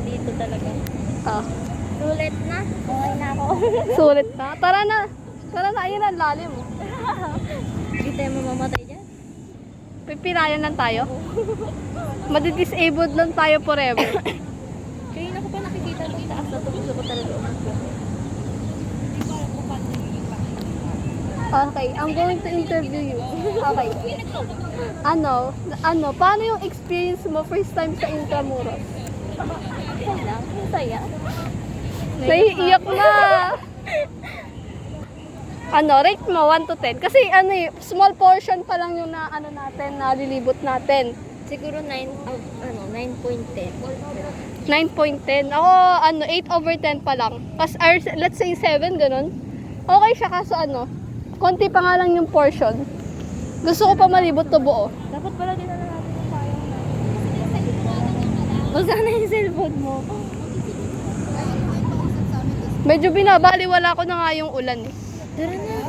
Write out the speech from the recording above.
dito talaga. Ah, Sulit na. Okay na ako. sulit na. Tara na. Tara na, ayun ang lalim. Oh. Hindi tayo mamamatay dyan. Pipinayan lang tayo. Madi-disabled lang tayo forever. Kaya na ko pa nakikita doon taas na ito. Gusto ko talaga umakbo. Okay, I'm going to interview you. Okay. Paano yung experience mo first time sa Intramuros? Okay lang. Ang saya. Naiiyak na! Rate mo 1 to 10? Kasi small portion pa lang yung nalilibot natin. Siguro 9.10. 9.10. Ako, 8 over 10 pa lang. Let's say 7, ganun. Okay siya, kaso konti pa nga lang yung portion. Gusto ko pa malibot to buo. Dapat pala din na natin yung payong na. O sana yung cellphone mo. Medyo binabaliwala ko na nga yung ulan. Tara na.